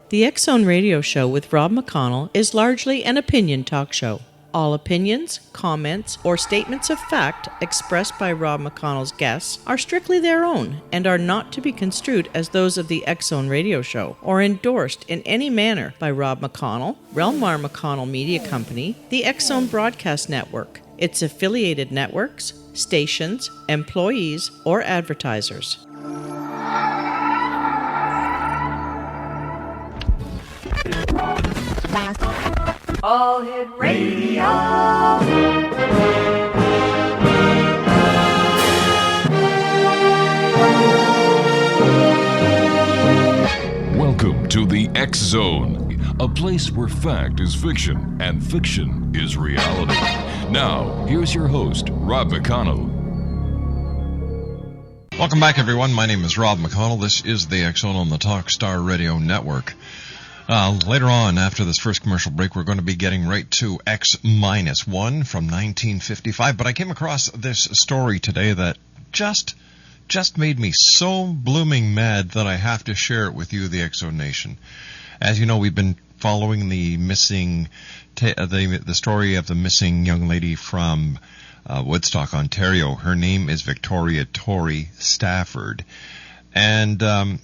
The X-Zone Radio Show with Rob McConnell is largely an opinion talk show. All opinions, comments, or statements of fact expressed by Rob McConnell's guests are strictly their own and are not to be construed as those of the X-Zone Radio Show or endorsed in any manner by Rob McConnell, Relmar McConnell Media Company, the X-Zone Broadcast Network, its affiliated networks, stations, employees, or advertisers. All Hit Radio. Welcome to the X-Zone, a place where fact is fiction and fiction is reality. Now, here's your host, Rob McConnell. Welcome back, everyone. My name is Rob McConnell. This is the X-Zone on the Talkstar Radio Network. Later on, after this first commercial break, we're going to be getting right to X-1 from 1955. But I came across this story today that just made me so blooming mad that I have to share it with you, the X-Zone Nation. As you know, we've been following the missing, the story of the missing young lady from Woodstock, Ontario. Her name is Victoria Torrey Stafford. And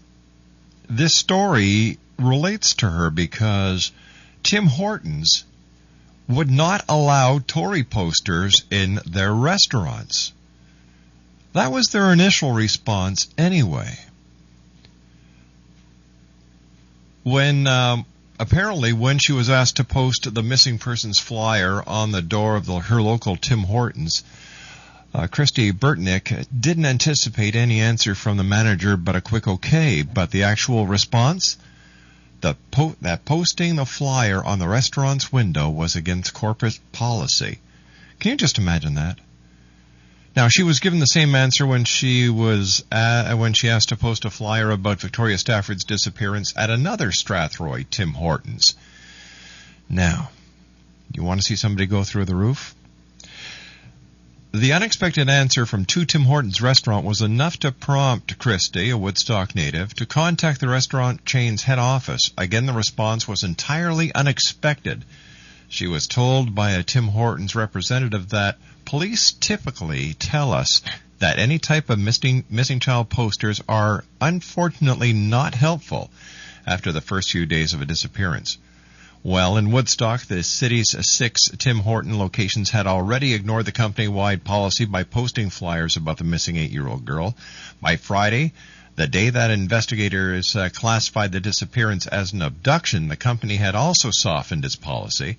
this story relates to her because Tim Hortons would not allow Tory posters in their restaurants. That was their initial response anyway. When apparently when she was asked to post the missing persons flyer on the door of her local Tim Hortons, Christy Burtnick didn't anticipate any answer from the manager but a quick okay. But the actual response? That posting the flyer on the restaurant's window was against corporate policy. Can you just imagine that? Now, she was given the same answer when she asked to post a flyer about Victoria Stafford's disappearance at another Strathroy Tim Hortons. Now, you want to see somebody go through the roof? The unexpected answer from two Tim Hortons restaurant was enough to prompt Christy, a Woodstock native, to contact the restaurant chain's head office. Again, the response was entirely unexpected. She was told by a Tim Hortons representative that police typically tell us that any type of missing child posters are unfortunately not helpful after the first few days of a disappearance. Well, in Woodstock, the city's 6 Tim Horton locations had already ignored the company-wide policy by posting flyers about the missing 8-year-old girl. By Friday, the day that investigators classified the disappearance as an abduction, the company had also softened its policy,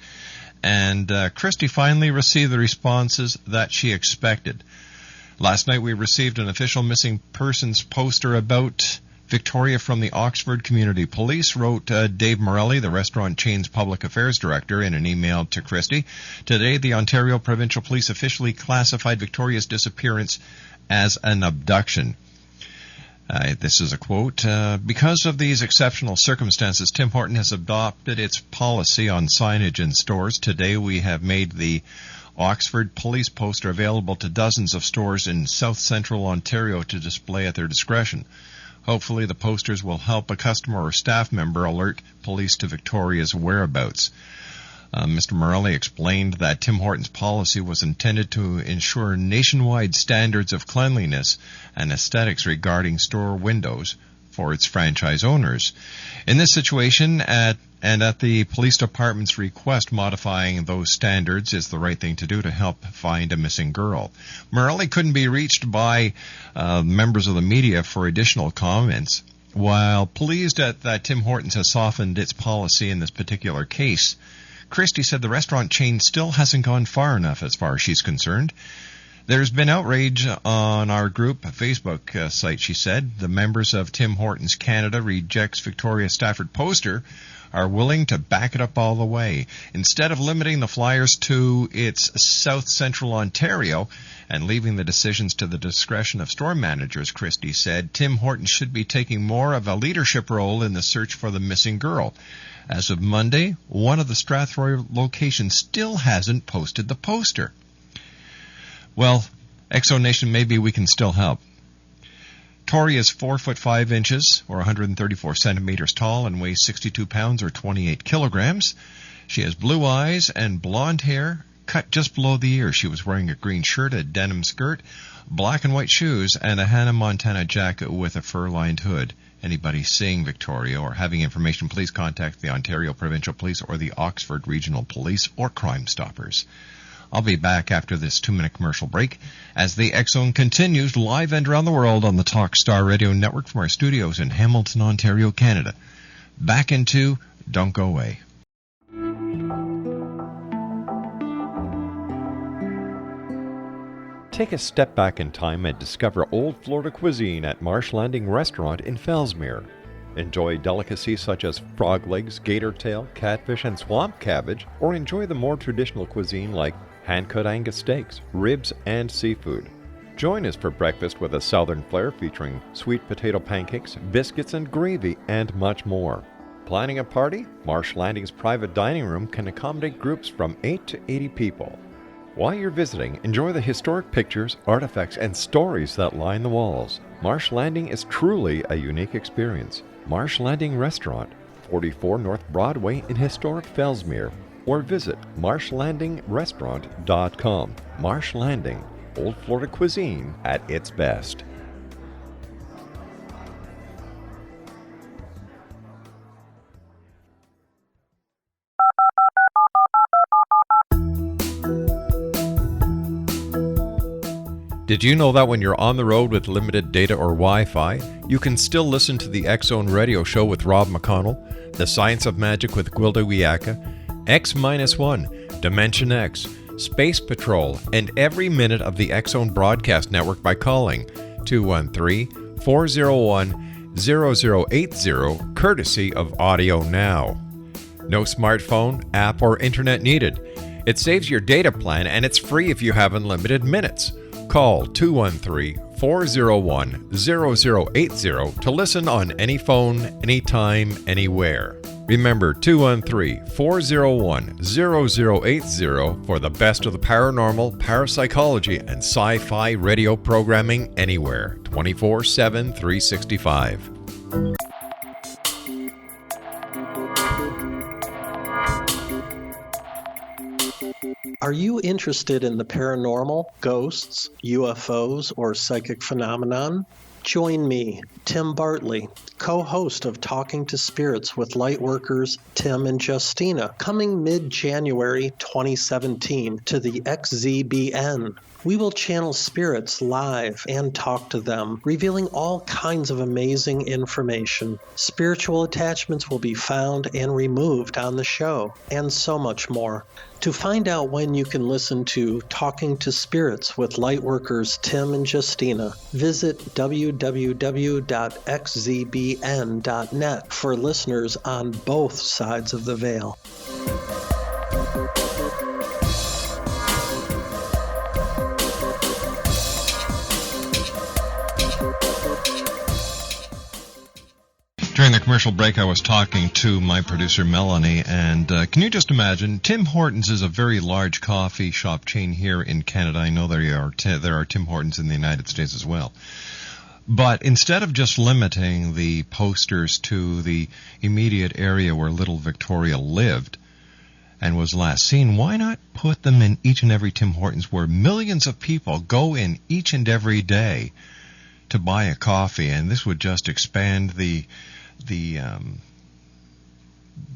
and Christy finally received the responses that she expected. Last night, we received an official missing persons poster about Victoria from the Oxford Community Police, wrote Dave Morelli, the restaurant chain's public affairs director, in an email to Christie. Today, the Ontario Provincial Police officially classified Victoria's disappearance as an abduction. This is a quote. Because of these exceptional circumstances, Tim Horton has adopted its policy on signage in stores. Today, we have made the Oxford police poster available to dozens of stores in South Central Ontario to display at their discretion. Hopefully, the posters will help a customer or staff member alert police to Victoria's whereabouts. Mr. Morelli explained that Tim Hortons' policy was intended to ensure nationwide standards of cleanliness and aesthetics regarding store windows for its franchise owners. In this situation, at the police department's request, modifying those standards is the right thing to do to help find a missing girl. Morelli couldn't be reached by members of the media for additional comments. While pleased that Tim Hortons has softened its policy in this particular case, Christie said the restaurant chain still hasn't gone far enough as far as she's concerned. There's been outrage on our group Facebook site, she said. The members of Tim Hortons Canada Rejects Victoria Stafford poster are willing to back it up all the way. Instead of limiting the flyers to its South Central Ontario and leaving the decisions to the discretion of store managers, Christie said, Tim Hortons should be taking more of a leadership role in the search for the missing girl. As of Monday, one of the Strathroy locations still hasn't posted the poster. Well, Exo Nation, maybe we can still help. Victoria is 4 foot 5 inches, or 134 centimeters tall, and weighs 62 pounds, or 28 kilograms. She has blue eyes and blonde hair, cut just below the ears. She was wearing a green shirt, a denim skirt, black and white shoes, and a Hannah Montana jacket with a fur-lined hood. Anybody seeing Victoria or having information, please contact the Ontario Provincial Police or the Oxford Regional Police or Crime Stoppers. I'll be back after this 2-minute commercial break as the X-Zone continues live and around the world on the Talkstar Radio Network from our studios in Hamilton, Ontario, Canada. Back into Don't Go Away. Take a step back in time and discover old Florida cuisine at Marsh Landing Restaurant in Fellsmere. Enjoy delicacies such as frog legs, gator tail, catfish, and swamp cabbage, or enjoy the more traditional cuisine like hand-cut Angus steaks, ribs, and seafood. Join us for breakfast with a southern flair featuring sweet potato pancakes, biscuits and gravy, and much more. Planning a party? Marsh Landing's private dining room can accommodate groups from 8 to 80 people. While you're visiting, enjoy the historic pictures, artifacts, and stories that line the walls. Marsh Landing is truly a unique experience. Marsh Landing Restaurant, 44 North Broadway in historic Fellsmere, or visit marshlandingrestaurant.com. Marsh Landing, old Florida cuisine at its best. Did you know that when you're on the road with limited data or Wi-Fi, you can still listen to the X-Zone radio show with Rob McConnell, The Science of Magic with Gwilda Wiyaka, X-1, Dimension X, Space Patrol, and every minute of the X-Zone broadcast network by calling 213-401-0080, courtesy of Audio Now. No smartphone, app, or internet needed. It saves your data plan and it's free if you have unlimited minutes. Call 213-401-0080 to listen on any phone, anytime, anywhere. Remember 213-401-0080 for the best of the paranormal, parapsychology, and sci-fi radio programming anywhere, 24/7, 365. Are you interested in the paranormal, ghosts, UFOs, or psychic phenomenon? Join me, Tim Bartley, co-host of Talking to Spirits with Lightworkers Tim and Justina, coming mid-January 2017 to the XZBN. We will channel spirits live and talk to them, revealing all kinds of amazing information. Spiritual attachments will be found and removed on the show, and so much more. To find out when you can listen to Talking to Spirits with Lightworkers Tim and Justina, visit www.xzbn.net for listeners on both sides of the veil. During the commercial break, I was talking to my producer, Melanie, and can you just imagine, Tim Hortons is a very large coffee shop chain here in Canada. I know there are Tim Hortons in the United States as well. But instead of just limiting the posters to the immediate area where little Victoria lived and was last seen, why not put them in each and every Tim Hortons where millions of people go in each and every day to buy a coffee? And this would just expand the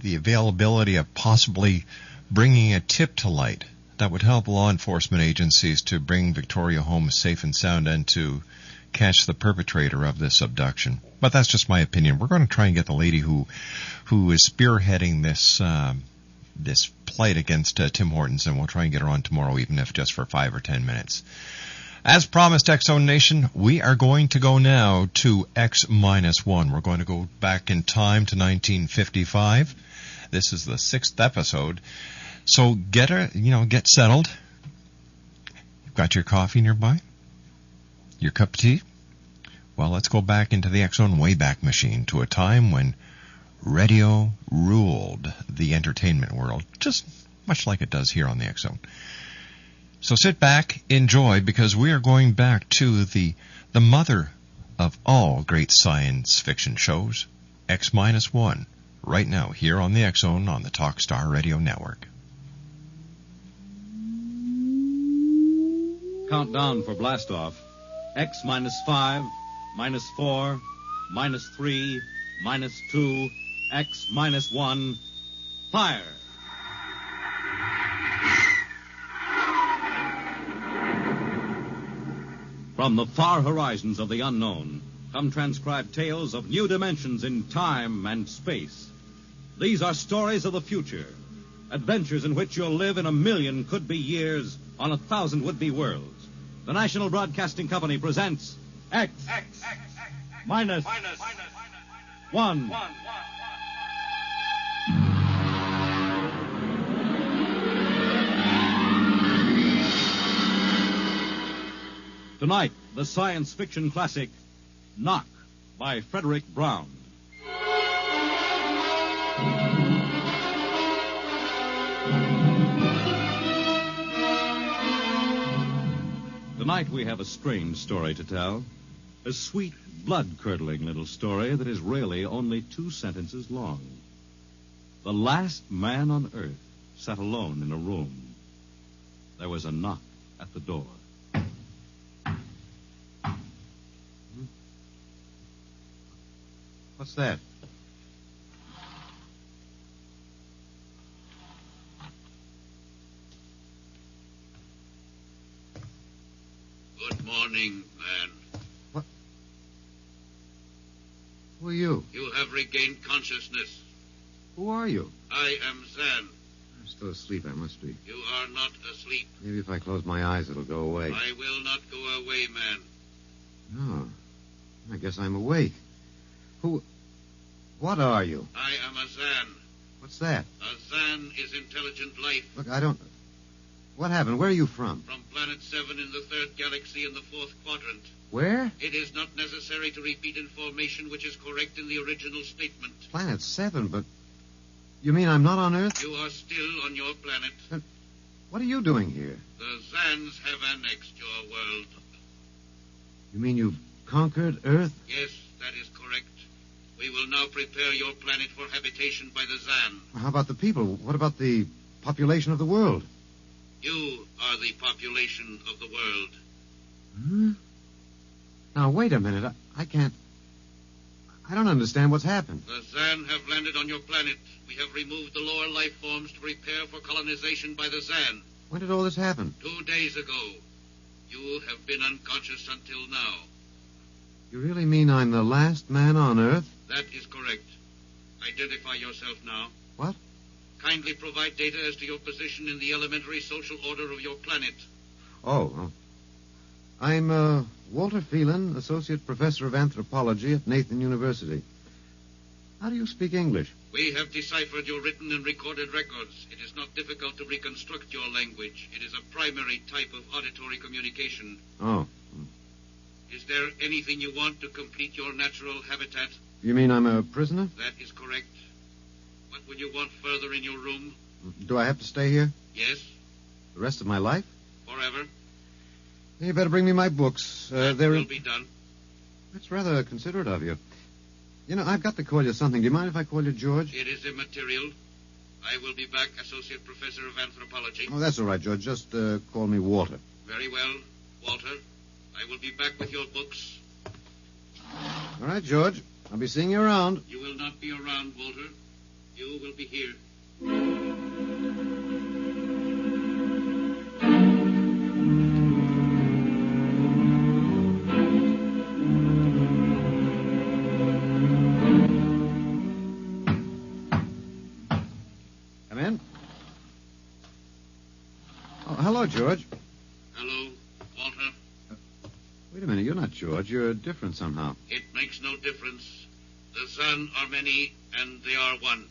availability of possibly bringing a tip to light that would help law enforcement agencies to bring Victoria home safe and sound and to catch the perpetrator of this abduction. But that's just my opinion. We're going to try and get the lady who is spearheading this plight against Tim Hortons, and we'll try and get her on tomorrow, even if just for 5 or 10 minutes. As promised, X-Zone Nation, we are going to go now to X-1. We're going to go back in time to 1955. This is the 6th episode. So get settled. You've got your coffee nearby? Your cup of tea? Well, let's go back into the X-Zone Wayback Machine to a time when radio ruled the entertainment world, just much like it does here on the X-Zone. So sit back, enjoy, because we are going back to the mother of all great science fiction shows, X-1, right now here on the X-Zone on the Talkstar Radio Network. Countdown for blastoff. X -5, -4, -3, -2, X -1. Fire! From the far horizons of the unknown come transcribed tales of new dimensions in time and space. These are stories of the future, adventures in which you'll live in 1,000,000 could-be years on 1,000 would-be worlds. The National Broadcasting Company presents X -1. Tonight, the science fiction classic, Knock, by Frederik Brown. Tonight we have a strange story to tell. A sweet, blood-curdling little story that is really only 2 sentences long. The last man on Earth sat alone in a room. There was a knock at the door. What's that? Good morning, man. What? Who are you? You have regained consciousness. Who are you? I am Zan. I'm still asleep, I must be. You are not asleep. Maybe if I close my eyes, it'll go away. I will not go away, man. No. I guess I'm awake. What are you? I am a Zan. What's that? A Zan is intelligent life. Look, I don't... What happened? Where are you from? From Planet 7 in the 3rd galaxy in the 4th quadrant. Where? It is not necessary to repeat information which is correct in the original statement. Planet 7, but... You mean I'm not on Earth? You are still on your planet. What are you doing here? The Zans have annexed your world. You mean you've conquered Earth? Yes, that is correct. We will now prepare your planet for habitation by the Zan. How about the people? What about the population of the world? You are the population of the world. Hmm? Now, wait a minute. I can't... I don't understand what's happened. The Zan have landed on your planet. We have removed the lower life forms to prepare for colonization by the Zan. When did all this happen? 2 days ago. You have been unconscious until now. You really mean I'm the last man on Earth? That is correct. Identify yourself now. What? Kindly provide data as to your position in the elementary social order of your planet. Oh. I'm Walter Phelan, Associate Professor of Anthropology at Nathan University. How do you speak English? We have deciphered your written and recorded records. It is not difficult to reconstruct your language. It is a primary type of auditory communication. Oh. Is there anything you want to complete your natural habitat? You mean I'm a prisoner? That is correct. What would you want further in your room? Do I have to stay here? Yes. The rest of my life? Forever. You better bring me my books. That will be done. That's rather considerate of you. You know, I've got to call you something. Do you mind if I call you George? It is immaterial. I will be back, Associate Professor of Anthropology. Oh, that's all right, George. Just call me Walter. Very well, Walter. I will be back with your books. All right, George. I'll be seeing you around. You will not be around, Walter. You will be here. Come in. Oh, hello, George. Hello, Walter. Wait a minute. You're not George. You're different somehow. It makes no difference. The Zan are many, and they are one.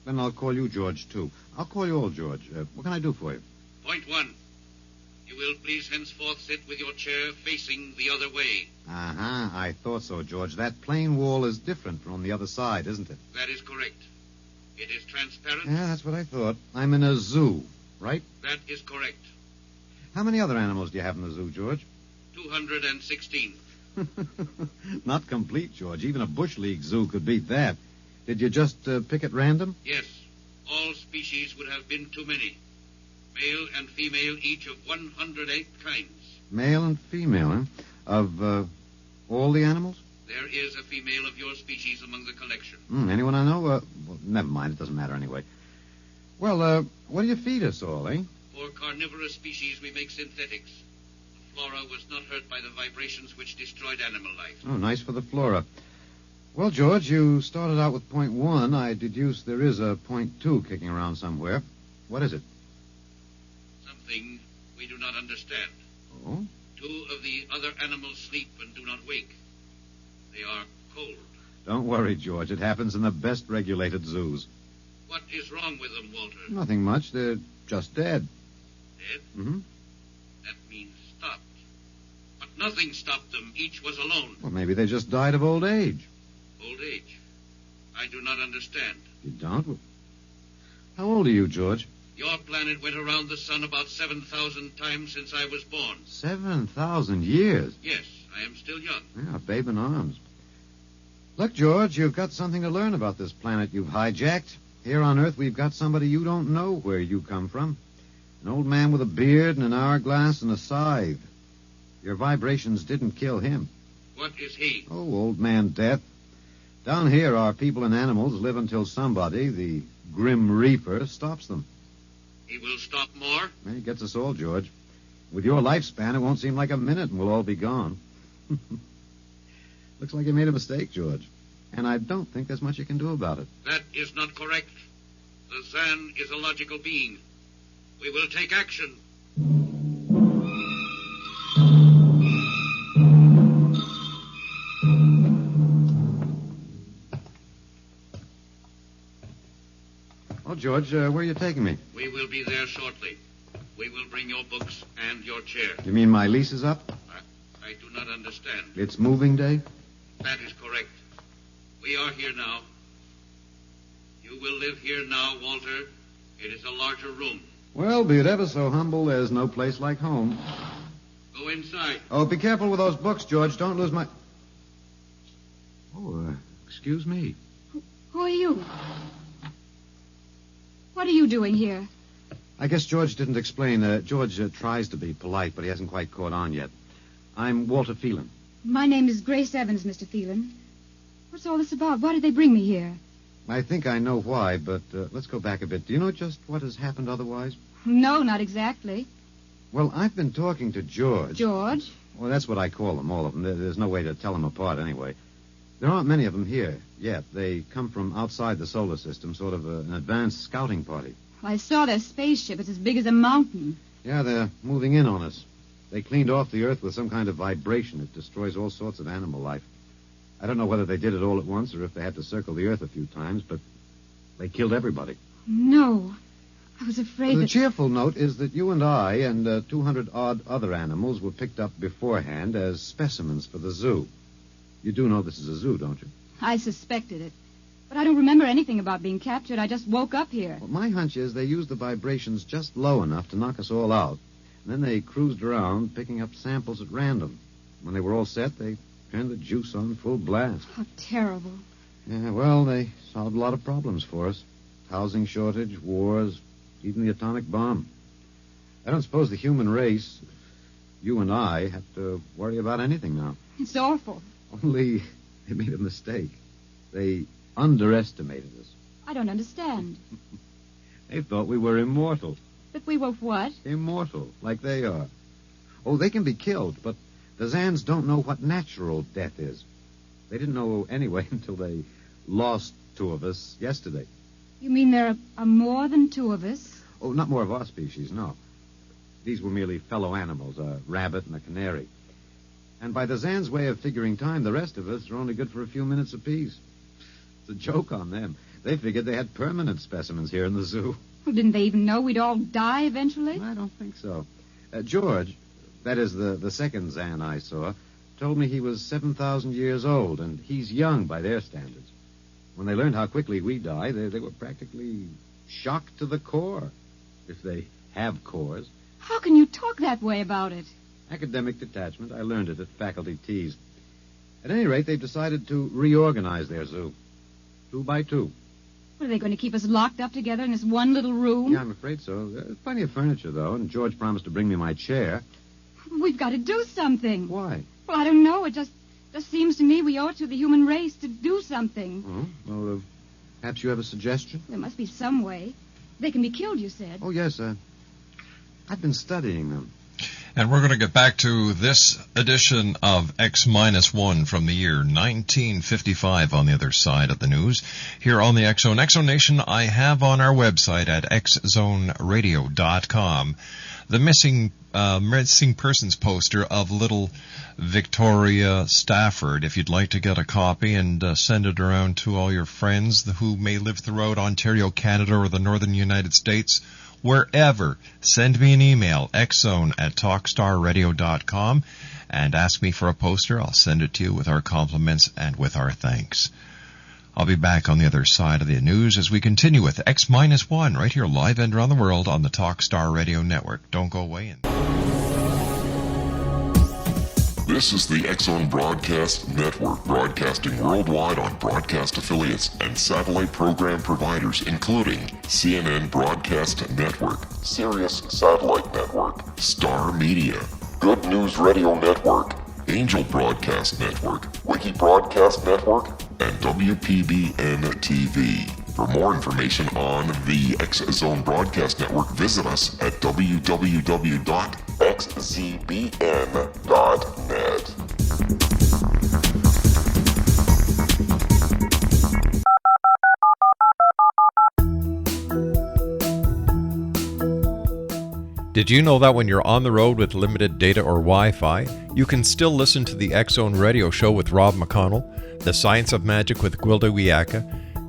Then I'll call you George, too. I'll call you old George. What can I do for you? Point 1. You will please henceforth sit with your chair facing the other way. Uh-huh. I thought so, George. That plain wall is different from the other side, isn't it? That is correct. It is transparent. Yeah, that's what I thought. I'm in a zoo, right? That is correct. How many other animals do you have in the zoo, George? 216. Not complete, George. Even a Bush League zoo could beat that. Did you just pick at random? Yes. All species would have been too many. Male and female, each of 108 kinds. Male and female, huh? Of all the animals? There is a female of your species among the collection. Anyone I know? Well, never mind. It doesn't matter anyway. Well, what do you feed us all, eh? For carnivorous species, we make synthetics. The flora was not hurt by the vibrations which destroyed animal life. Oh, nice for the flora. Well, George, you started out with point 1. I deduce there is a point 2 kicking around somewhere. What is it? Something we do not understand. Oh? 2 of the other animals sleep and do not wake. They are cold. Don't worry, George. It happens in the best regulated zoos. What is wrong with them, Walter? Nothing much. They're just dead. Dead? Mm-hmm. That means stopped. But nothing stopped them. Each was alone. Well, maybe they just died of old age. Old age? I do not understand. You don't? How old are you, George? Your planet went around the sun about 7,000 times since I was born. 7,000 years? Yes, I am still young. Yeah, babe in arms. Look, George, you've got something to learn about this planet you've hijacked. Here on Earth, we've got somebody you don't know where you come from. An old man with a beard and an hourglass and a scythe. Your vibrations didn't kill him. What is he? Oh, old man Death. Down here, our people and animals live until somebody, the Grim Reaper, stops them. He will stop more? Well, he gets us all, George. With your lifespan, it won't seem like a minute and we'll all be gone. Looks like you made a mistake, George. And I don't think there's much you can do about it. That is not correct. The Zan is a logical being. We will take action. Oh, George, where are you taking me? We will be there shortly. We will bring your books and your chair. You mean my lease is up? I do not understand. It's moving day? That is correct. We are here now. You will live here now, Walter. It is a larger room. Well, be it ever so humble, there's no place like home. Go inside. Oh, be careful with those books, George. Don't lose my... Oh, excuse me. Who are you? What are you doing here? I guess George didn't explain. George tries to be polite, but he hasn't quite caught on yet. I'm Walter Phelan. My name is Grace Evans, Mr. Phelan. What's all this about? Why did they bring me here? I think I know why, but let's go back a bit. Do you know just what has happened otherwise? No, not exactly. Well, I've been talking to George. George? Well, that's what I call them, all of them. There's no way to tell them apart anyway. There aren't many of them here yet. They come from outside the solar system, sort of an advanced scouting party. I saw their spaceship. It's as big as a mountain. Yeah, they're moving in on us. They cleaned off the Earth with some kind of vibration. It destroys all sorts of animal life. I don't know whether they did it all at once or if they had to circle the Earth a few times, but they killed everybody. No. I was afraid The cheerful note is that you and I and 200-odd other animals were picked up beforehand as specimens for the zoo. You do know this is a zoo, don't you? I suspected it. But I don't remember anything about being captured. I just woke up here. Well, my hunch is they used the vibrations just low enough to knock us all out. And then they cruised around, picking up samples at random. When they were all set, they turned the juice on full blast. How terrible. Yeah, well, they solved a lot of problems for us. Housing shortage, wars, even the atomic bomb. I don't suppose the human race, you and I, have to worry about anything now. It's awful. Only they made a mistake. They underestimated us. I don't understand. They thought we were immortal. That we were what? Immortal, like they are. Oh, they can be killed, but the Zans don't know what natural death is. They didn't know anyway until they lost 2 of us yesterday. You mean there are more than 2 of us? Oh, not more of our species, no. These were merely fellow animals, a rabbit and a canary. And by the Zans' way of figuring time, the rest of us are only good for a few minutes apiece. It's a joke on them. They figured they had permanent specimens here in the zoo. Well, didn't they even know we'd all die eventually? I don't think so. George, that is the second Zan I saw, told me he was 7,000 years old, and he's young by their standards. When they learned how quickly we die, they were practically shocked to the core, if they have cores. How can you talk that way about it? Academic detachment. I learned it at faculty teas. At any rate, they've decided to reorganize their zoo. 2 by 2. What, are they going to keep us locked up together in this one little room? Yeah, I'm afraid so. There's plenty of furniture, though, and George promised to bring me my chair. We've got to do something. Why? Well, I don't know. It just seems to me we owe it to the human race to do something. Oh, well, perhaps you have a suggestion? There must be some way. They can be killed, you said. Oh, yes. I've been studying them. And we're going to get back to this edition of X-1 from the year 1955 on the other side of the news. Here on the X-Zone. X-Zone Nation, I have on our website at xzoneradio.com the missing persons poster of little Victoria Stafford. If you'd like to get a copy and send it around to all your friends who may live throughout Ontario, Canada, or the northern United States, wherever, send me an email, xzone@talkstarradio.com, and ask me for a poster. I'll send it to you with our compliments and with our thanks. I'll be back on the other side of the news as we continue with X-1 right here live and around the world on the Talkstar Radio Network. Don't go away. This is the X-Zone Broadcast Network, broadcasting worldwide on broadcast affiliates and satellite program providers, including CNN Broadcast Network, Sirius Satellite Network, Star Media, Good News Radio Network, Angel Broadcast Network, Wiki Broadcast Network, and WPBN TV. For more information on the X-Zone Broadcast Network, visit us at www.xzbn.net. Did you know that when you're on the road with limited data or Wi-Fi, you can still listen to the X-Zone Radio Show with Rob McConnell, The Science of Magic with Gwilda Wiyaka,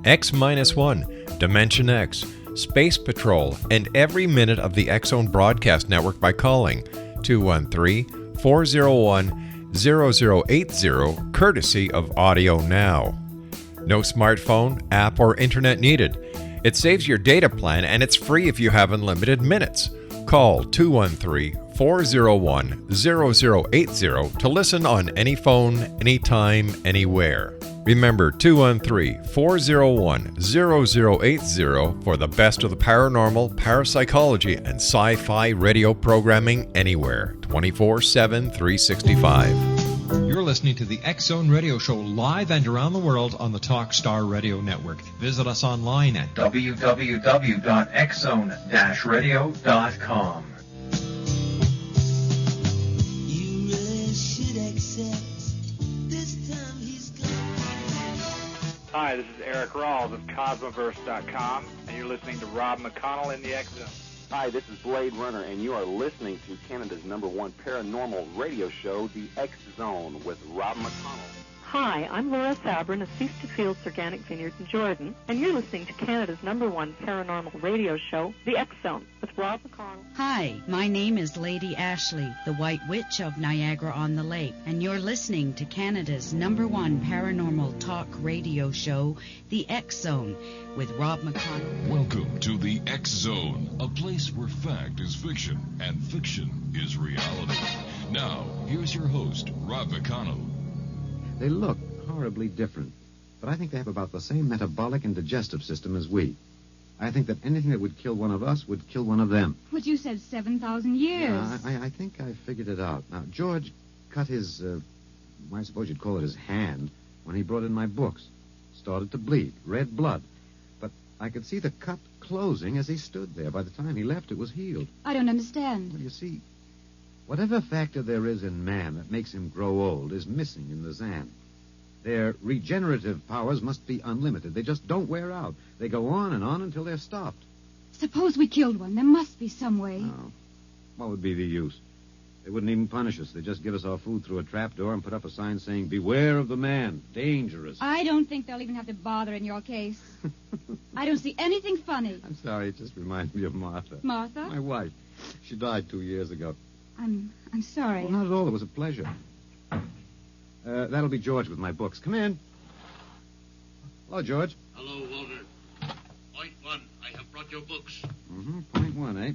X-1, Dimension X, Space Patrol, and every minute of the X-Zone Broadcast Network by calling 213-401-0080, courtesy of Audio Now. No smartphone, app, or internet needed. It saves your data plan, and it's free if you have unlimited minutes. Call 213-401-0080 to listen on any phone, anytime, anywhere. Remember, 213-401-0080 for the best of the paranormal, parapsychology, and sci-fi radio programming anywhere, 24/7, 365. You're listening to the X-Zone Radio Show live and around the world on the Talkstar Radio Network. Visit us online at www.xzone-radio.com. You really should accept this time he's gone. Hi, this is Eric Rawls of Cosmoverse.com, and you're listening to Rob McConnell in the X-Zone. Hi, this is Blade Runner, and you are listening to Canada's #1 paranormal radio show, The X-Zone, with Rob McConnell. Hi, I'm Laura Sabrin of Feast to Fields Organic Vineyards in Jordan, and you're listening to Canada's #1 paranormal radio show, The X-Zone, with Rob McConnell. Hi, my name is Lady Ashley, the White Witch of Niagara-on-the-Lake, and you're listening to Canada's #1 paranormal talk radio show, The X-Zone, with Rob McConnell. Welcome to the X-Zone, a place where fact is fiction and fiction is reality. Now, here's your host, Rob McConnell. They look horribly different, but I think they have about the same metabolic and digestive system as we. I think that anything that would kill one of us would kill one of them. But you said 7,000 years. Yeah, I think I figured it out. Now, George cut his, I suppose you'd call it his hand, when he brought in my books. Started to bleed, red blood. But I could see the cut closing as he stood there. By the time he left, it was healed. I don't understand. Well, you see, whatever factor there is in man that makes him grow old is missing in the Zan. Their regenerative powers must be unlimited. They just don't wear out. They go on until they're stopped. Suppose we killed one. There must be some way. Oh, what would be the use? They wouldn't even punish us. They'd just give us our food through a trapdoor and put up a sign saying, "Beware of the man. Dangerous." I don't think they'll even have to bother in your case. I don't see anything funny. I'm sorry. It just reminds me of Martha. Martha? My wife. She died 2 years ago. I'm sorry. Well, not at all. It was a pleasure. That'll be George with my books. Come in. Hello, George. Hello, Walter. Point 1, I have brought your books. Point 1, eh?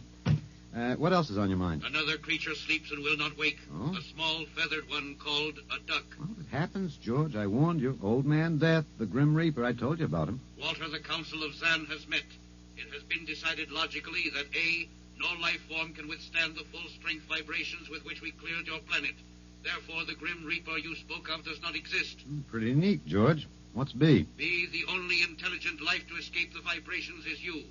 What else is on your mind? Another creature sleeps and will not wake. Oh? A small feathered one called a duck. Well, it happens, George. I warned you. Old Man Death, the Grim Reaper. I told you about him. Walter, the Council of Zan has met. It has been decided logically that A, no life form can withstand the full-strength vibrations with which we cleared your planet. Therefore, the Grim Reaper you spoke of does not exist. Pretty neat, George. What's B? B, the only intelligent life to escape the vibrations is you.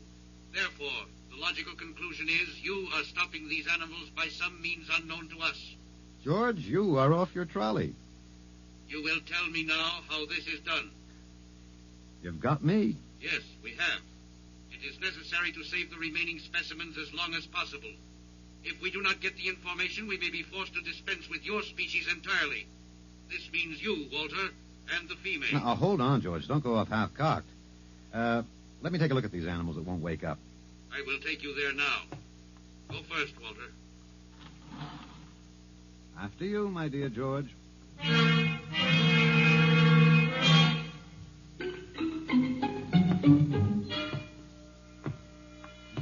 Therefore, the logical conclusion is you are stopping these animals by some means unknown to us. George, you are off your trolley. You will tell me now how this is done. You've got me. Yes, we have. It is necessary to save the remaining specimens as long as possible. If we do not get the information, we may be forced to dispense with your species entirely. This means you, Walter, and the female. Now, hold on, George. Don't go off half-cocked. Let me take a look at these animals that won't wake up. I will take you there now. Go first, Walter. After you, my dear George.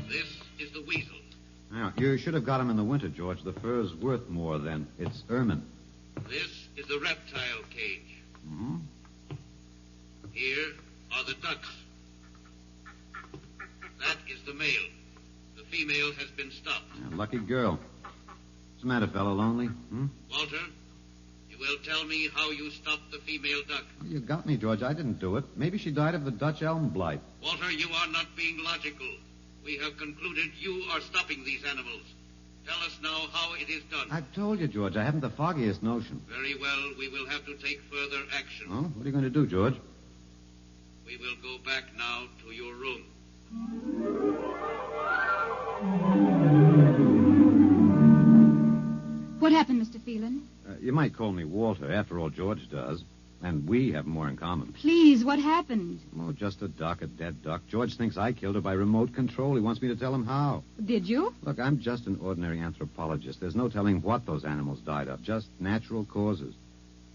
This is the weasel. Now, you should have got him in the winter, George. The fur's worth more then. It's ermine. This is the reptile cage. Mm-hmm. Here are the ducks. That is the male. The female has been stopped. Yeah, lucky girl. What's the matter, fellow? Lonely? Walter, you will tell me how you stopped the female duck. Well, you got me, George. I didn't do it. Maybe she died of the Dutch elm blight. Walter, you are not being logical. We have concluded you are stopping these animals. Tell us now how it is done. I've told you, George. I haven't the foggiest notion. Very well. We will have to take further action. Oh, what are you going to do, George? We will go back now to your room. What happened, Mr. Phelan? You might call me Walter. After all, George does. And we have more in common. Please, what happened? Oh, just a dead duck. George thinks I killed her by remote control. He wants me to tell him how. Did you? Look, I'm just an ordinary anthropologist. There's no telling what those animals died of, just natural causes.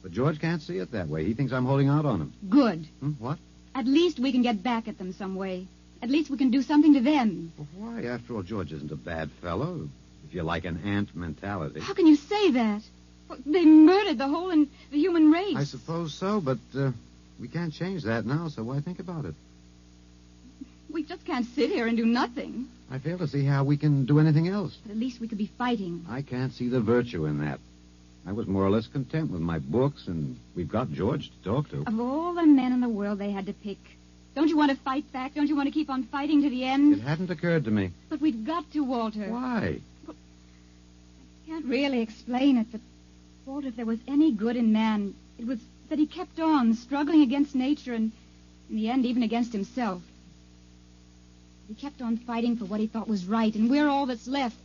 But George can't see it that way. He thinks I'm holding out on him. Good. What? At least we can get back at them some way. At least we can do something to them. Well, why? After all, George isn't a bad fellow. If you like an ant mentality. How can you say that? Well, they murdered the human race. I suppose so, but we can't change that now, so why think about it? We just can't sit here and do nothing. I fail to see how we can do anything else. But at least we could be fighting. I can't see the virtue in that. I was more or less content with my books, and we've got George to talk to. Of all the men in the world they had to pick, don't you want to fight back? Don't you want to keep on fighting to the end? It hadn't occurred to me. But we've got to, Walter. Why? Well, I can't really explain it, but, Walter, if there was any good in man, it was that he kept on struggling against nature and, in the end, even against himself. He kept on fighting for what he thought was right, and we're all that's left.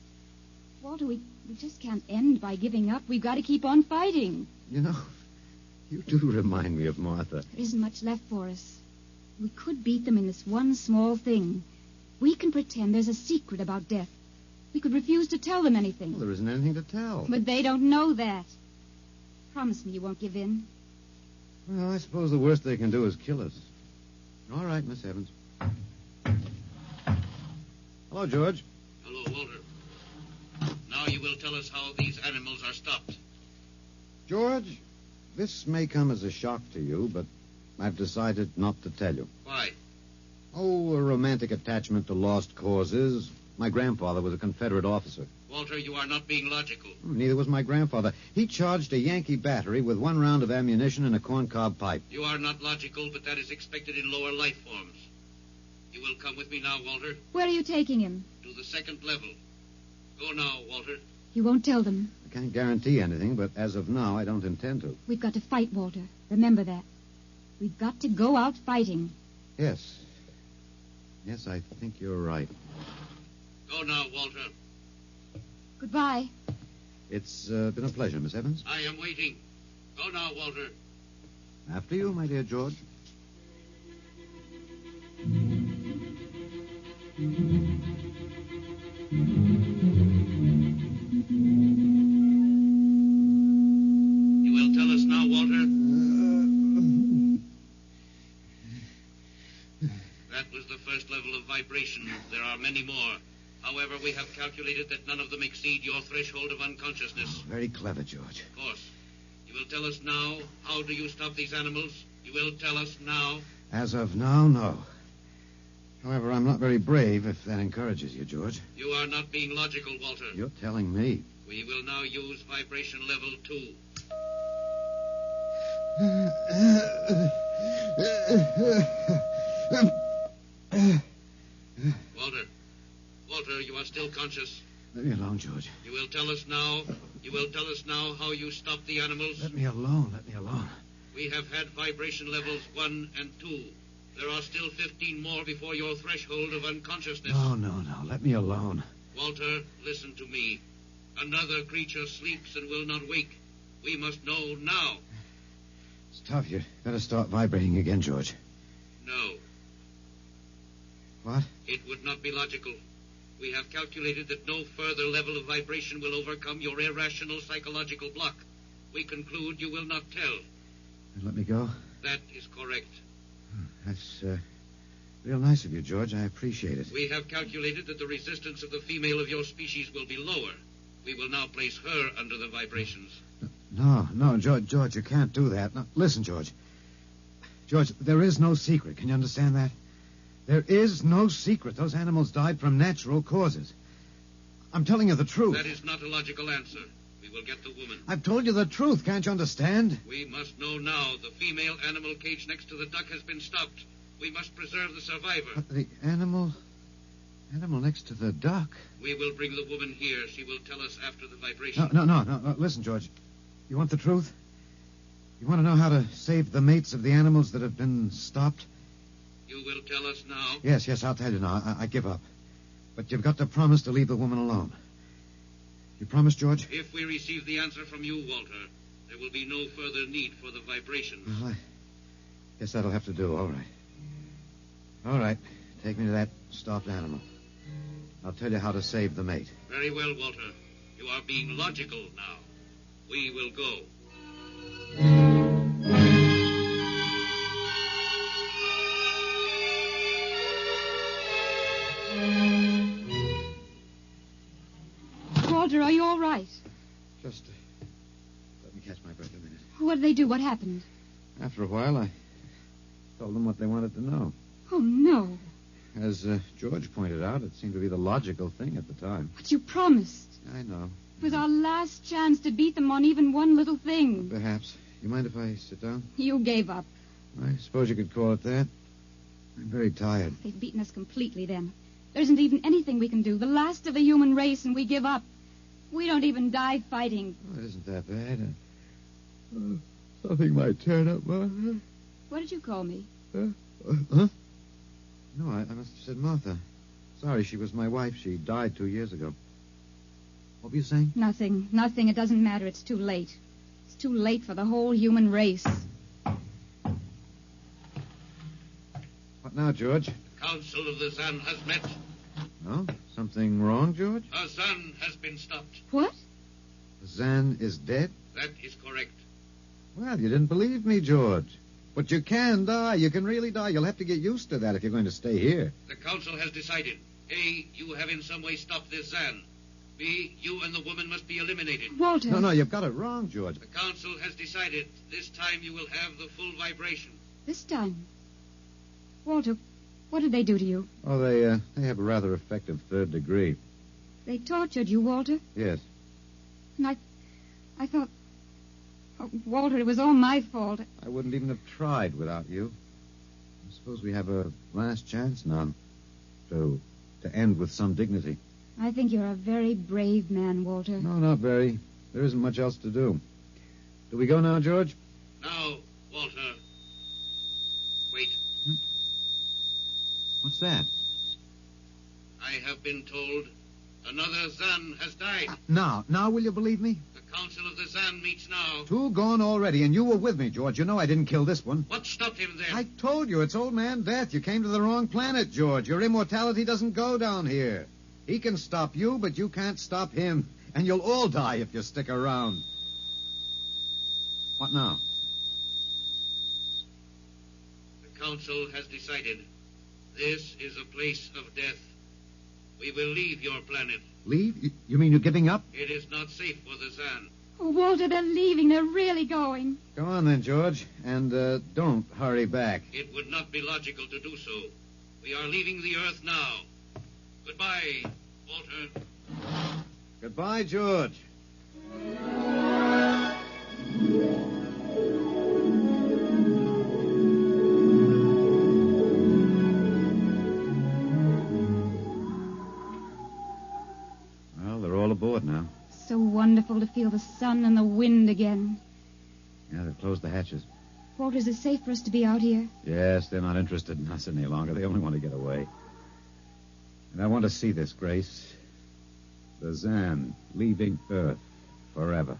Walter, we just can't end by giving up. We've got to keep on fighting. You know, you do remind me of Martha. There isn't much left for us. We could beat them in this one small thing. We can pretend there's a secret about death. We could refuse to tell them anything. Well, there isn't anything to tell. But they don't know that. Promise me you won't give in. Well, I suppose the worst they can do is kill us. All right, Miss Evans. Hello, George. Hello, Walter. Now you will tell us how these animals are stopped. George, this may come as a shock to you, but I've decided not to tell you. Why? Oh, a romantic attachment to lost causes. My grandfather was a Confederate officer. Walter, you are not being logical. Neither was my grandfather. He charged a Yankee battery with 1 round of ammunition and a corncob pipe. You are not logical, but that is expected in lower life forms. You will come with me now, Walter. Where are you taking him? To the 2nd level. Go now, Walter. You won't tell them. I can't guarantee anything, but as of now, I don't intend to. We've got to fight, Walter. Remember that. We've got to go out fighting. Yes. Yes, I think you're right. Go now, Walter. Goodbye. It's been a pleasure, Miss Evans. I am waiting. Go now, Walter. After you, my dear George. You will tell us now, Walter? That was the first level of vibration. There are many more. However, we have calculated that none of them exceed your threshold of unconsciousness. Very clever, George. Of course. You will tell us now, how do you stop these animals? You will tell us now. As of now, no. However, I'm not very brave, if that encourages you, George. You are not being logical, Walter. You're telling me. We will now use vibration level 2. Walter, you are still conscious. Let me alone, George. You will tell us now how you stop the animals. Let me alone. We have had vibration levels 1 and 2. There are still 15 more before your threshold of unconsciousness. No. Let me alone. Walter, listen to me. Another creature sleeps and will not wake. We must know now. It's tough. You better start vibrating again, George. No. What? It would not be logical. We have calculated that no further level of vibration will overcome your irrational psychological block. We conclude you will not tell. And let me go? That is correct. That's real nice of you, George. I appreciate it. We have calculated that the resistance of the female of your species will be lower. We will now place her under the vibrations. No, George, you can't do that. No, listen, George. George, there is no secret. Can you understand that? There is no secret. Those animals died from natural causes. I'm telling you the truth. That is not a logical answer. We will get the woman. I've told you the truth. Can't you understand? We must know now. The female animal cage next to the duck has been stopped. We must preserve the survivor. The animal next to the duck? We will bring the woman here. She will tell us after the vibration. No. Listen, George. You want the truth? You want to know how to save the mates of the animals that have been stopped? You will tell us now? Yes, I'll tell you now. I give up. But you've got to promise to leave the woman alone. You promise, George? If we receive the answer from you, Walter, there will be no further need for the vibrations. Well, I guess that'll have to do. All right. Take me to that stopped animal. I'll tell you how to save the mate. Very well, Walter. You are being logical now. We will go. Walter, are you all right? Just let me catch my breath a minute. What did they do? What happened? After a while, I told them what they wanted to know. Oh, no. As George pointed out, it seemed to be the logical thing at the time. But you promised. I know. It was our last chance to beat them on even one little thing. Perhaps. You mind if I sit down? You gave up. I suppose you could call it that. I'm very tired. They've beaten us completely then. There isn't even anything we can do. The last of the human race, and we give up. We don't even die fighting. Oh, it isn't that bad. Something might turn up, Martha. What did you call me? Huh? No, I must have said Martha. Sorry, she was my wife. She died 2 years ago. What were you saying? Nothing. It doesn't matter. It's too late. It's too late for the whole human race. What now, George? The Council of the Zan has met. No? Something wrong, George? A Zan has been stopped. What? Zan is dead? That is correct. Well, you didn't believe me, George. But you can die. You can really die. You'll have to get used to that if you're going to stay here. The Council has decided. A, you have in some way stopped this Zan. B, you and the woman must be eliminated. Walter. No, you've got it wrong, George. The Council has decided. This time you will have the full vibration. This time? Walter, what did they do to you? Oh, they have a rather effective third degree. They tortured you, Walter? Yes. And I thought... Oh, Walter, it was all my fault. I wouldn't even have tried without you. I suppose we have a last chance now to end with some dignity. I think you're a very brave man, Walter. No, not very. There isn't much else to do. Do we go now, George? Now, Walter. Wait. What's that? I have been told another Zan has died. Now will you believe me? The Council of the Zan meets now. 2 gone already, and you were with me, George. You know I didn't kill this one. What stopped him then? I told you, it's old man Death. You came to the wrong planet, George. Your immortality doesn't go down here. He can stop you, but you can't stop him. And you'll all die if you stick around. What now? The Council has decided. This is a place of death. We will leave your planet. Leave? You mean you're giving up? It is not safe for the Zan. Oh, Walter, they're leaving. They're really going. Go on then, George, and don't hurry back. It would not be logical to do so. We are leaving the Earth now. Goodbye, Walter. Goodbye, George. Well, they're all aboard now. So wonderful to feel the sun and the wind again. Yeah, they've closed the hatches. Walter, is it safe for us to be out here? Yes, they're not interested in us any longer. They only want to get away. And I want to see this, Grace. The Zan leaving Earth forever.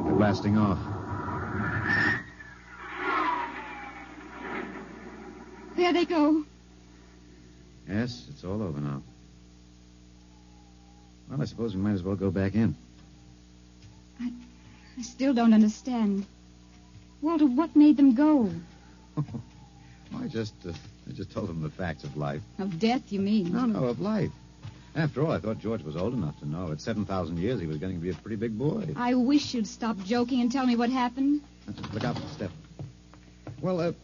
They're blasting off. There they go. Yes, it's all over now. Well, I suppose we might as well go back in. I still don't understand. Walter, what made them go? I just told them the facts of life. Of death, you mean? No, of life. After all, I thought George was old enough to know. At 7,000 years, he was getting to be a pretty big boy. I wish you'd stop joking and tell me what happened. Look out for the step. Well,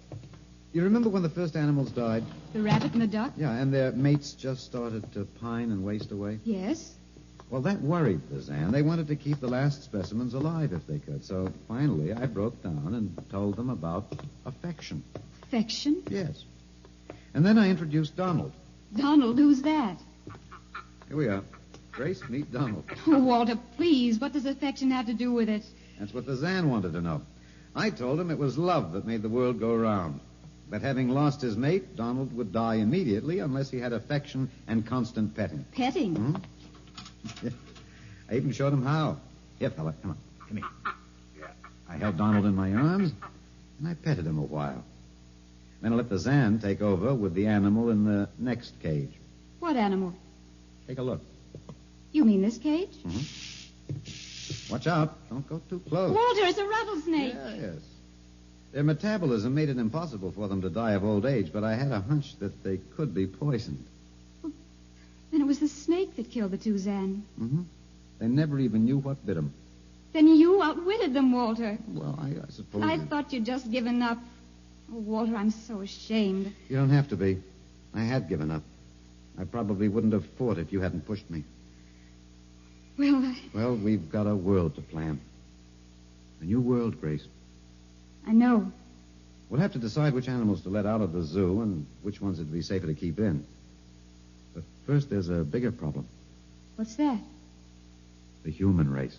you remember when the first animals died? The rabbit and the duck? Yeah, and their mates just started to pine and waste away? Yes. Well, that worried the Zan. They wanted to keep the last specimens alive if they could. So finally, I broke down and told them about affection. Affection? Yes. And then I introduced Donald. Donald? Who's that? Here we are. Grace, meet Donald. Oh, Walter, please. What does affection have to do with it? That's what the Zan wanted to know. I told him it was love that made the world go round. That having lost his mate, Donald would die immediately unless he had affection and constant petting. Petting? Hmm? I even showed him how. Here, fella, come on. Come here. I held Donald in my arms, and I petted him a while. Then I let the Zan take over with the animal in the next cage. What animal? Take a look. You mean this cage? Mm-hmm. Watch out. Don't go too close. Walter, it's a rattlesnake. Yes. Their metabolism made it impossible for them to die of old age, but I had a hunch that they could be poisoned. Then it was the snake that killed the two Zan. Mm-hmm. They never even knew what bit them. Then you outwitted them, Walter. Well, I suppose... I thought you'd just given up. Oh, Walter, I'm so ashamed. You don't have to be. I had given up. I probably wouldn't have fought if you hadn't pushed me. Well, we've got a world to plan. A new world, Grace. I know. We'll have to decide which animals to let out of the zoo and which ones it'd be safer to keep in. But first, there's a bigger problem. What's that? The human race.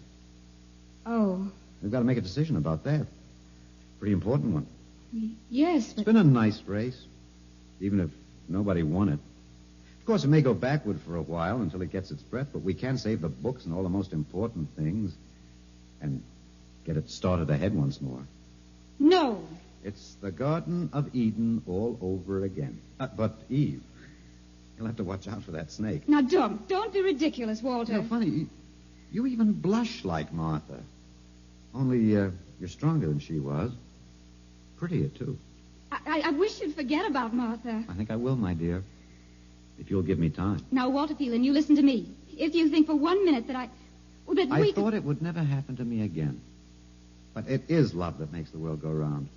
Oh. We've got to make a decision about that. Pretty important one. Yes, but... It's been a nice race, even if nobody won it. Of course, it may go backward for a while until it gets its breath, but we can save the books and all the most important things and get it started ahead once more. No. It's the Garden of Eden all over again. But, Eve, you'll have to watch out for that snake. Now, don't be ridiculous, Walter. You know, funny, you even blush like Martha. Only you're stronger than she was. Prettier, too. I wish you'd forget about Martha. I think I will, my dear. If you'll give me time. Now, Walter Phelan, you listen to me. If you think for 1 minute that I thought it would never happen to me again. But it is love that makes the world go round.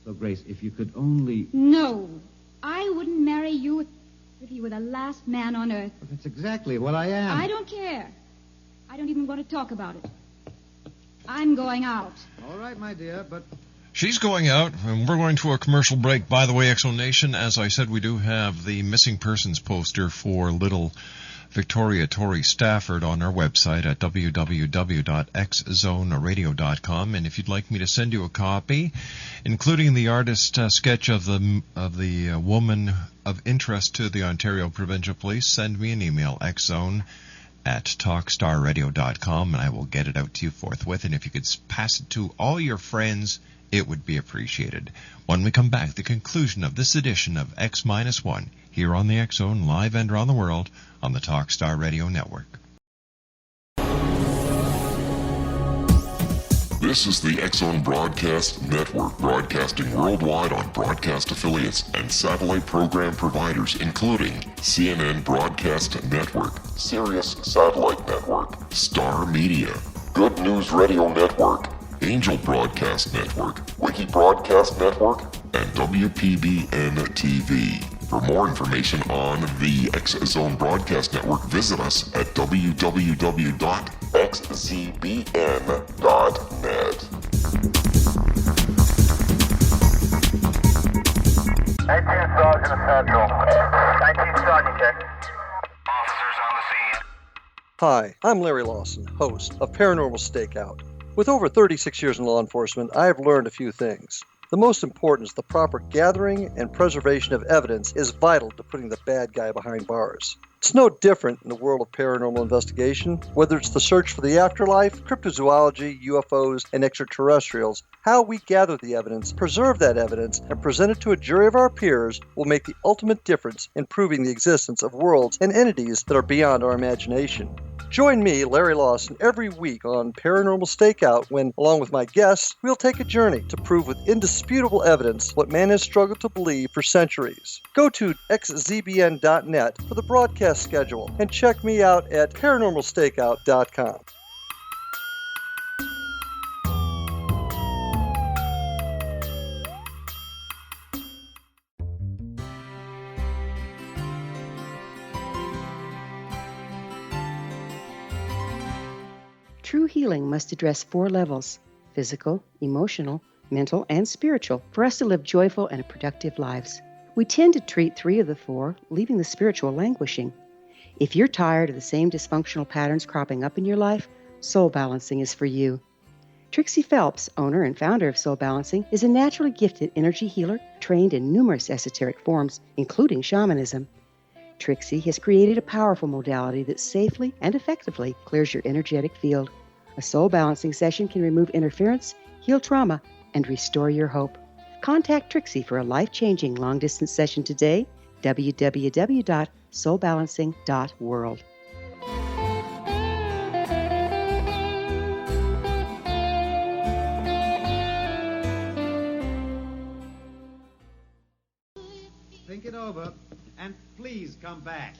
So, Grace, if you could only... No. I wouldn't marry you if you were the last man on earth. But that's exactly what I am. I don't care. I don't even want to talk about it. I'm going out. All right, my dear, but... She's going out, and we're going to a commercial break. By the way, Exo Nation, as I said, we do have the missing persons poster for little Victoria Tori Stafford on our website at www.xzoneradio.com. And if you'd like me to send you a copy, including the artist sketch of the woman of interest to the Ontario Provincial Police, send me an email, xzone@talkstarradio.com, and I will get it out to you forthwith. And if you could pass it to all your friends, it would be appreciated. When we come back, the conclusion of this edition of X-1 here on the X-Zone, live and around the world on the Talkstar Radio Network. This is the X-Zone Broadcast Network, broadcasting worldwide on broadcast affiliates and satellite program providers, including CNN Broadcast Network, Sirius Satellite Network, Star Media, Good News Radio Network, Angel Broadcast Network, Wiki Broadcast Network, and WPBN TV. For more information on the X-Zone Broadcast Network, visit us at www.xzbn.net. 19 Sergeant Central. 19 Sergeant check. Officers on the scene. Hi, I'm Larry Lawson, host of Paranormal Stakeout. With over 36 years in law enforcement, I have learned a few things. The most important is the proper gathering and preservation of evidence is vital to putting the bad guy behind bars. It's no different in the world of paranormal investigation. Whether it's the search for the afterlife, cryptozoology, UFOs, and extraterrestrials, how we gather the evidence, preserve that evidence, and present it to a jury of our peers will make the ultimate difference in proving the existence of worlds and entities that are beyond our imagination. Join me, Larry Lawson, every week on Paranormal Stakeout when, along with my guests, we'll take a journey to prove with indisputable evidence what man has struggled to believe for centuries. Go to xzbn.net for the broadcast schedule and check me out at paranormalstakeout.com. True healing must address 4 levels: physical, emotional, mental, and spiritual, for us to live joyful and productive lives. We tend to treat 3 of the 4, leaving the spiritual languishing. If you're tired of the same dysfunctional patterns cropping up in your life, Soul Balancing is for you. Trixie Phelps, owner and founder of Soul Balancing, is a naturally gifted energy healer trained in numerous esoteric forms, including shamanism. Trixie has created a powerful modality that safely and effectively clears your energetic field. A soul balancing session can remove interference, heal trauma, and restore your hope. Contact Trixie for a life-changing long-distance session today. www.soulbalancing.world. Think it over, and please come back.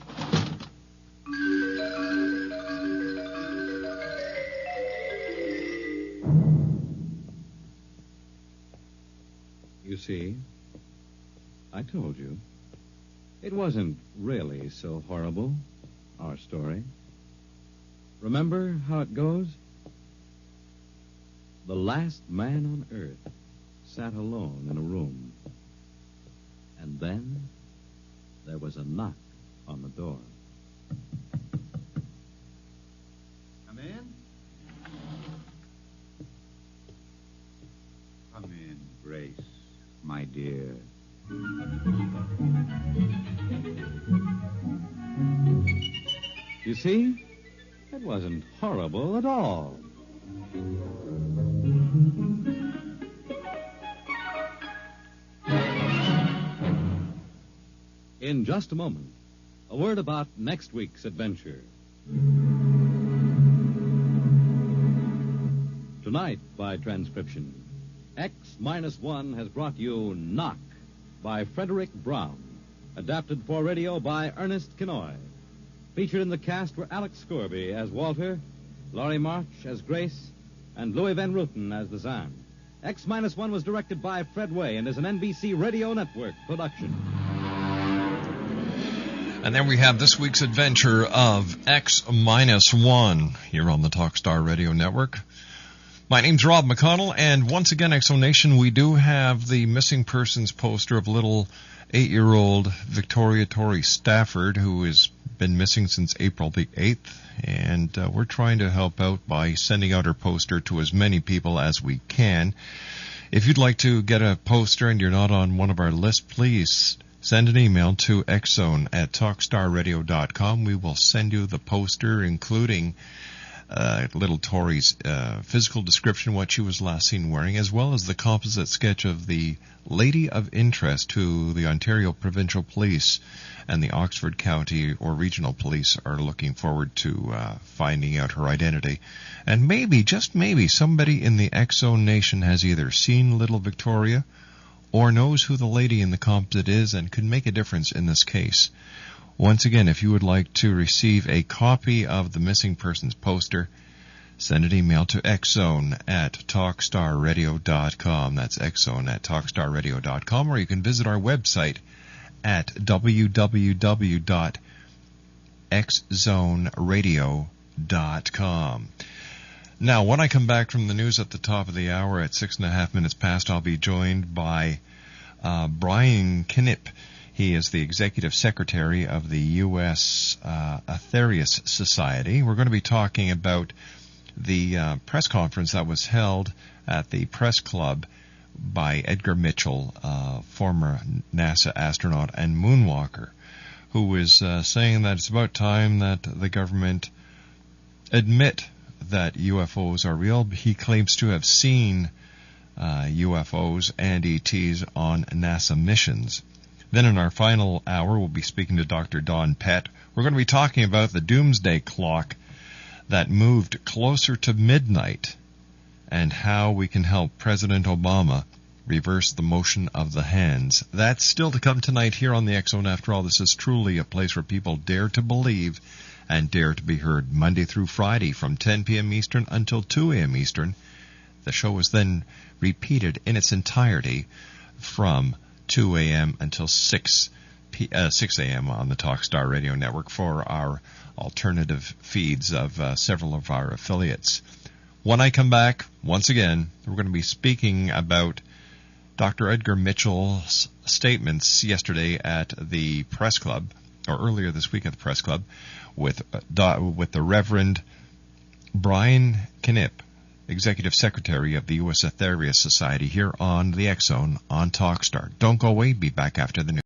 You see, I told you. It wasn't really so horrible, our story. Remember how it goes? The last man on Earth sat alone in a room. And then there was a knock on the door. Come in. Come in, Grace, my dear. You see, it wasn't horrible at all. In just a moment, a word about next week's adventure. Tonight, by transcription, X-1 has brought you Knock by Frederik Brown, adapted for radio by Ernest Kinoy. Featured in the cast were Alex Scorby as Walter, Laurie March as Grace, and Louis Van Ruten as the Zan. X-1 was directed by Fred Way and is an NBC Radio Network production. And then we have this week's adventure of X-1 here on the Talkstar Radio Network. My name's Rob McConnell, and once again, Exonation, we do have the missing persons poster of little 8-year-old Victoria Torrey Stafford, who has been missing since April the 8th, and we're trying to help out by sending out her poster to as many people as we can. If you'd like to get a poster and you're not on one of our lists, please send an email to xzone@talkstarradio.com. We will send you the poster, including little Tori's physical description, what she was last seen wearing, as well as the composite sketch of the lady of interest who the Ontario Provincial Police and the Oxford County or Regional Police are looking forward to finding out her identity. And maybe, just maybe, somebody in the X-Zone Nation has either seen little Victoria or knows who the lady in the composite is and could make a difference in this case. Once again, if you would like to receive a copy of the missing persons poster, send an email to xzone@talkstarradio.com. That's xzone@talkstarradio.com, or you can visit our website at www.xzoneradio.com. Now, when I come back from the news at the top of the hour at 6.5 minutes past, I'll be joined by Brian Knipp. He is the Executive Secretary of the U.S. Aetherius Society. We're going to be talking about the press conference that was held at the Press Club by Edgar Mitchell, former NASA astronaut and moonwalker, who is saying that it's about time that the government admit that UFOs are real. He claims to have seen UFOs and ETs on NASA missions. Then in our final hour, we'll be speaking to Dr. Don Pett. We're going to be talking about the doomsday clock that moved closer to midnight and how we can help President Obama reverse the motion of the hands. That's still to come tonight here on the X-Zone. After all, this is truly a place where people dare to believe and dare to be heard, Monday through Friday from 10 p.m. Eastern until 2 a.m. Eastern. The show is then repeated in its entirety from 2 a.m. until 6 a.m. on the Talkstar Radio Network for our alternative feeds of several of our affiliates. When I come back, once again, we're going to be speaking about Dr. Edgar Mitchell's statements yesterday at the Press Club, or earlier this week at the Press Club, with the Reverend Brian Knipp, Executive Secretary of the U.S. Aetherius Society, here on the X-Zone on Talkstar. Don't go away. Be back after the news.